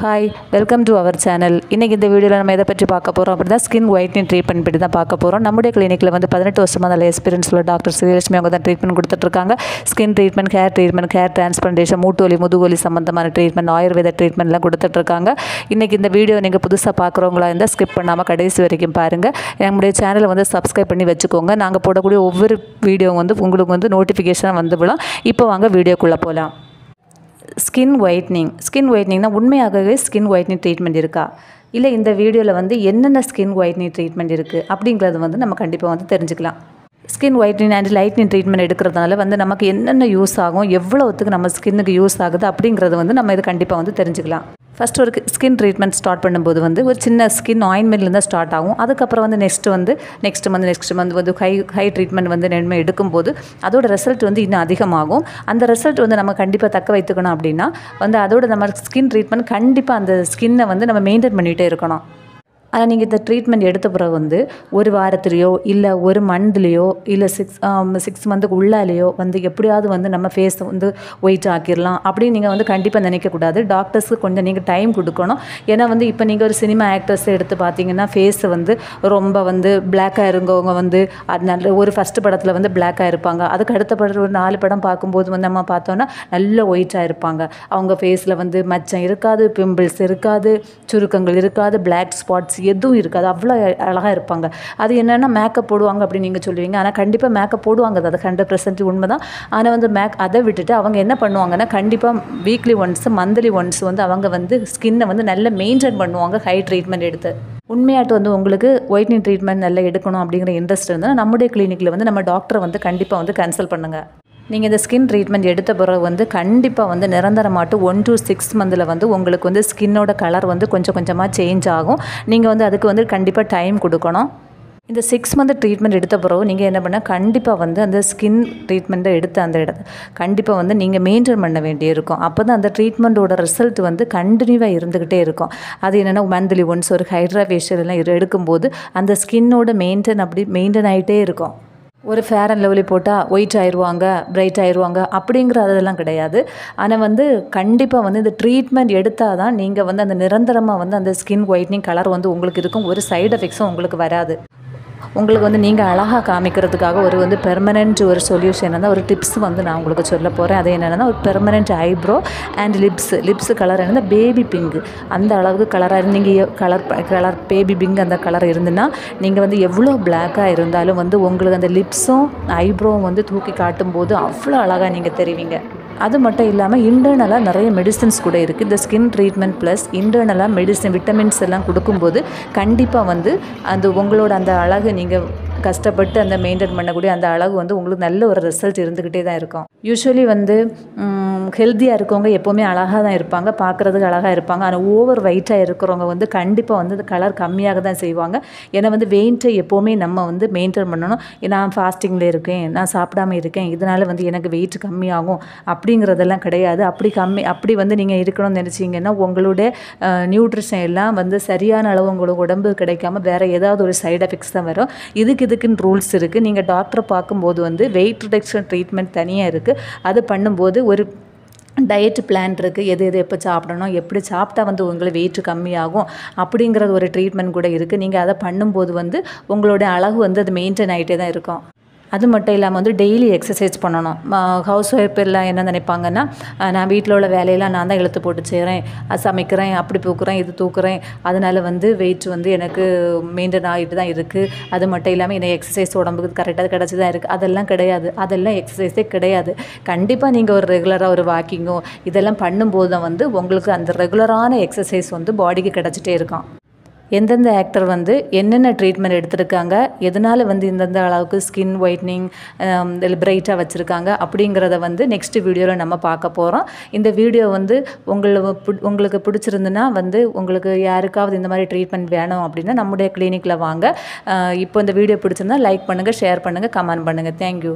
Hi welcome to our channel. இன்றைக்கி இந்த வீடியோவில் நம்ம எதை பற்றி பார்க்க போகிறோம் அப்படின்னா ஸ்கின் ஒயிட்னிங் ட்ரீட்மெண்ட் பற்றி தான் பார்க்க போகிறோம். நம்முடைய கிளினிக்கில் வந்து 18 வருஷமாக நல்ல எக்ஸ்பீரியன்ஸ் உள்ள டாக்டர் ஸ்ரீலட்சுமி அவங்க தான் ட்ரீட்மெண்ட் கொடுத்துட்ருக்காங்க. ஸ்கின் ட்ரீட்மெண்ட், ஹேர் டிரான்ஸ்பிளான்டேஷன், மூட்டு வலி, முதுகுவலி சம்மந்தமான ட்ரீட்மெண்ட், ஆயுர்வேத ட்ரீட்மெண்ட்லாம் கொடுத்துட்ருக்காங்க. இன்றைக்கி இந்த வீடியோ நீங்கள் புதுசாக பார்க்குறவங்களா இருந்தால் ஸ்கிப் பண்ணாமல் கடைசி வரைக்கும் பாருங்கள். நம்முடைய சேனலை வந்து சப்ஸ்கிரைப் பண்ணி வச்சுக்கோங்க. நாங்கள் போடக்கூடிய ஒவ்வொரு வீடியோ வந்து உங்களுக்கு வந்து நோட்டிஃபிகேஷன் வந்து விடும். இப்போ வாங்க வீடியோக்குள்ளே போகலாம். ஸ்கின் ஒயிட்னிங்னா உண்மையாகவே ஸ்கின் ஒயிட்னிங் ட்ரீட்மெண்ட் இருக்கா, இல்லை இந்த வீடியோவில் வந்து என்னென்ன ஸ்கின் ஒயிட்னிங் ட்ரீட்மெண்ட் இருக்குது அப்படிங்கிறது வந்து நம்ம கண்டிப்பாக வந்து தெரிஞ்சுக்கலாம். Skin whitening and lightning treatment எடுக்கிறதுனால வந்து நமக்கு என்னென்ன யூஸ் ஆகும், எவ்வளோத்துக்கு நம்ம ஸ்கின்னுக்கு யூஸ் ஆகுது அப்படிங்கிறது வந்து நம்ம இது கண்டிப்பாக வந்து தெரிஞ்சுக்கலாம். ஃபஸ்ட்டு ஒரு ஸ்கின் ட்ரீட்மெண்ட் ஸ்டார்ட் பண்ணும்போது வந்து ஒரு சின்ன ஸ்கின் ஆயின்மெண்ட்லேருந்து ஸ்டார்ட் ஆகும். அதுக்கப்புறம் வந்து நெக்ஸ்ட் மந்த் வந்து ஹை ட்ரீட்மெண்ட் வந்து நம்ம எடுக்கும்போது அதோட ரிசல்ட் வந்து இன்னும் அதிகமாகும். அந்த ரிசல்ட் வந்து நம்ம கண்டிப்பாக தக்க வைத்துக்கணும் அப்படின்னா வந்து அதோட நம்ம ஸ்கின் ட்ரீட்மெண்ட் கண்டிப்பாக அந்த ஸ்கின்னை வந்து நம்ம மெயின்டைன் பண்ணிகிட்டே இருக்கணும். ஆனால் நீங்கள் இந்த ட்ரீட்மெண்ட் எடுத்த பிறகு வந்து ஒரு வாரத்துலேயோ இல்லை ஒரு மந்த்லேயோ இல்லை 6 மந்த்துக்கு உள்ளாலேயோ வந்து எப்படியாவது வந்து நம்ம ஃபேஸை வந்து ஒயிட் ஆக்கிடலாம் அப்படின்னு நீங்கள் வந்து கண்டிப்பாக நினைக்கக்கூடாது. டாக்டர்ஸுக்கு கொஞ்சம் நீங்கள் டைம் கொடுக்கணும். ஏன்னா வந்து இப்போ நீங்கள் ஒரு சினிமா ஆக்டர்ஸ் எடுத்து பார்த்தீங்கன்னா ஃபேஸை வந்து ரொம்ப வந்து பிளாக்காக இருந்தவங்க வந்து அது நல்ல ஒரு ஃபஸ்ட்டு படத்தில் வந்து பிளாக்காக இருப்பாங்க. அதுக்கு அடுத்த படம் ஒரு 4 படம் பார்க்கும்போது வந்து நம்ம பார்த்தோன்னா நல்ல ஒயிட்டாக இருப்பாங்க. அவங்க ஃபேஸில் வந்து மச்சம் இருக்காது, பிம்பிள்ஸ் இருக்காது, சுருக்கங்கள் இருக்காது, பிளாக் ஸ்பாட்ஸ் எதுவும் இருக்காது, அவ்வளோ அழகாக இருப்பாங்க. அது என்னென்னா மேக்கப் போடுவாங்க அப்படின்னு நீங்கள் சொல்லுவீங்க. ஆனால் கண்டிப்பாக மேக்கப் போடுவாங்க, அது 100% உண்மை தான். ஆனால் வந்து அதை விட்டுட்டு அவங்க என்ன பண்ணுவாங்கன்னா கண்டிப்பாக வீக்லி ஒன்ஸ் மந்த்லி ஒன்ஸ் வந்து அவங்க வந்து ஸ்கின்னை வந்து நல்லா மெயின்டைன் பண்ணுவாங்க ஹை ட்ரீட்மெண்ட் எடுத்து. உண்மையாட்டு வந்து உங்களுக்கு ஒயிட்னிங் ட்ரீட்மெண்ட் நல்லா எடுக்கணும் அப்படிங்கிற இன்ட்ரெஸ்ட் இருந்தால் நம்முடைய கிளினிக்கில் வந்து நம்ம டாக்டரை வந்து கண்டிப்பாக வந்து கன்சல்ட் பண்ணுங்கள். நீங்கள் இந்த ஸ்கின் ட்ரீட்மெண்ட் எடுத்த பிறகு வந்து கண்டிப்பாக வந்து நிரந்தரமாட்டு 1 to 6 மந்தில் வந்து உங்களுக்கு வந்து ஸ்கின்னோட கலர் வந்து கொஞ்சம் கொஞ்சமாக சேஞ்ச் ஆகும். நீங்கள் வந்து அதுக்கு வந்து கண்டிப்பாக டைம் கொடுக்கணும். இந்த 6 மந்த் ட்ரீட்மெண்ட் எடுத்த பிறகு நீங்கள் என்ன பண்ணால் கண்டிப்பாக வந்து அந்த ஸ்கின் ட்ரீட்மெண்ட்டை எடுத்த அந்த இடத்த கண்டிப்பாக வந்து நீங்கள் மெயின்டைன் பண்ண வேண்டியிருக்கும். அப்போ தான் அந்த ட்ரீட்மெண்ட்டோட ரிசல்ட் வந்து கண்டினியூவாக இருந்துக்கிட்டே இருக்கும். அது என்னென்னா மந்த்லி ஒன்ஸ் ஒரு ஹைட்ரா ஃபேஷியல் எல்லாம் எடுக்கும்போது அந்த ஸ்கின்னோட மெயின்டைன் ஆகிட்டே இருக்கும். ஒரு ஃபேர் அண்ட் லவ்லி போட்டால் ஒயிட் ஆயிடுவாங்க, பிரைட் ஆயிடுவாங்க அப்படிங்கிற அதெல்லாம் கிடையாது. ஆனால் வந்து கண்டிப்பாக வந்து இந்த ட்ரீட்மெண்ட் எடுத்தால் தான் நீங்கள் வந்து அந்த நிரந்தரமாக வந்து அந்த ஸ்கின் ஒயிட்னிங் கலர் வந்து உங்களுக்கு இருக்கும். ஒரு சைடு எஃபெக்ட்ஸும் உங்களுக்கு வராது. உங்களுக்கு வந்து நீங்கள் அழகாக காமிக்கிறதுக்காக ஒரு பெர்மனெண்ட் ஒரு சொல்யூஷன் வந்து ஒரு டிப்ஸ் வந்து நான் உங்களுக்கு சொல்ல போகிறேன். அது என்னென்னா ஒரு permanent eyebrow and lips colour என்னென்னா பேபி பிங்க் அந்த அளவுக்கு கலராக இருந்தீங்க. கலர் பேபி பிங்க் அந்த கலர் இருந்துன்னா நீங்கள் வந்து எவ்வளோ பிளாக்காக இருந்தாலும் வந்து உங்களுக்கு அந்த லிப்ஸும் ஐப்ரோவும் வந்து தூக்கி காட்டும்போது அவ்வளோ அழகாக நீங்கள் தெரிவிங்க. அது மட்டும் இல்லாமல் இன்டர்னலாக நிறைய மெடிசின்ஸ் கூட இருக்குது. இந்த ஸ்கின் ட்ரீட்மெண்ட் ப்ளஸ் இன்டர்னலாக மெடிசின் விட்டமின்ஸ் எல்லாம் கொடுக்கும்போது கண்டிப்பாக வந்து அந்த உங்களோட அந்த அழகு நீங்கள் கஷ்டப்பட்டு அந்த மெயின்டைன் பண்ணக்கூடிய அந்த அழகு வந்து உங்களுக்கு நல்ல ஒரு ரிசல்ட் இருந்துக்கிட்டே தான் இருக்கும். யூஸ்வலி வந்து ஹெல்த்தியாக இருக்கவங்க எப்போவுமே அழகாக தான் இருப்பாங்க, பார்க்குறதுக்கு அழகாக இருப்பாங்க. ஆனால் ஓவர் வெயிட்டாக இருக்கிறவங்க வந்து கண்டிப்பாக வந்து அந்த கலர் கம்மியாக தான் செய்வாங்க. ஏன்னா வந்து வெயிட்டை எப்போவுமே நம்ம வந்து மெயின்டைன் பண்ணணும். நான் ஃபாஸ்டிங்கில் இருக்கேன், நான் சாப்பிடாமல் இருக்கேன், இதனால் வந்து எனக்கு வெயிட் கம்மியாகும் அப்படிங்கிறதெல்லாம் கிடையாது. அப்படி வந்து நீங்கள் இருக்கணும்னு நினச்சிங்கன்னா உங்களுடைய நியூட்ரிஷன் எல்லாம் வந்து சரியான அளவு உங்களுக்கு உடம்பு கிடைக்காம வேறு ஏதாவது ஒரு சைடு எஃபெக்ட்ஸ் தான் வரும். இதுக்குன்னு ரூல்ஸ் இருக்குது. நீங்கள் டாக்டரை பார்க்கும்போது வந்து வெயிட் ரிடக்ஷன் ட்ரீட்மெண்ட் தனியாக இருக்குது. அது பண்ணும்போது ஒரு டயட் பிளான் இருக்குது. எது எப்போ சாப்பிடணும், எப்படி சாப்பிட்டா வந்து உங்களுக்கு வெயிட் கம்மியாகும் அப்படிங்கிறது ஒரு ட்ரீட்மெண்ட் கூட இருக்குது. நீங்கள் அதை பண்ணும்போது வந்து உங்களுடைய அழகு வந்து அது மெயின்டைன் ஆகிட்டே தான் இருக்கும். அது மட்டும் இல்லாமல் வந்து டெய்லி எக்ஸசைஸ் பண்ணணும். ஹவுஸ் ஒய்ஃப் எல்லாம் என்ன நினைப்பாங்கன்னா நான் வீட்டில் உள்ள வேலையெல்லாம் நான் தான் இழுத்து போட்டு செய்கிறேன், சமைக்கிறேன், அப்படி தூக்குறேன், அதனால் வந்து வெயிட் வந்து எனக்கு மெயின்டைன் ஆகிட்டு தான் இருக்குது. அது மட்டும் இல்லாமல் என்ன எக்ஸசைஸ் உடம்புக்கு கரெக்டாக கிடச்சி தான் இருக்குது. அதெல்லாம் கிடையாது. அதெல்லாம் எக்ஸசைஸே கிடையாது. கண்டிப்பாக நீங்கள் ஒரு ரெகுலராக ஒரு வாக்கிங்கோ இதெல்லாம் பண்ணும்போது தான் வந்து உங்களுக்கு அந்த ரெகுலரான எக்ஸசைஸ் வந்து பாடிக்கு கிடச்சிட்டே இருக்கும். எந்தெந்த ஆக்டர் வந்து என்னென்ன ட்ரீட்மெண்ட் எடுத்திருக்காங்க, எதனால் வந்து இந்தந்த அளவுக்கு ஸ்கின் ஒயிட்னிங் பிரைட்டாக வச்சுருக்காங்க அப்படிங்கிறத வந்து நெக்ஸ்ட் வீடியோவில் நம்ம பார்க்க போகிறோம். இந்த வீடியோ வந்து உங்களுக்கு பிடிச்சிருந்துன்னா வந்து உங்களுக்கு யாருக்காவது இந்த மாதிரி ட்ரீட்மெண்ட் வேணும் அப்படின்னா நம்முடைய கிளினிக்கில் வாங்க. இப்போ இந்த வீடியோ பிடிச்சிருந்தா லைக் பண்ணுங்கள், ஷேர் பண்ணுங்கள், கமெண்ட் பண்ணுங்கள். தேங்க்யூ.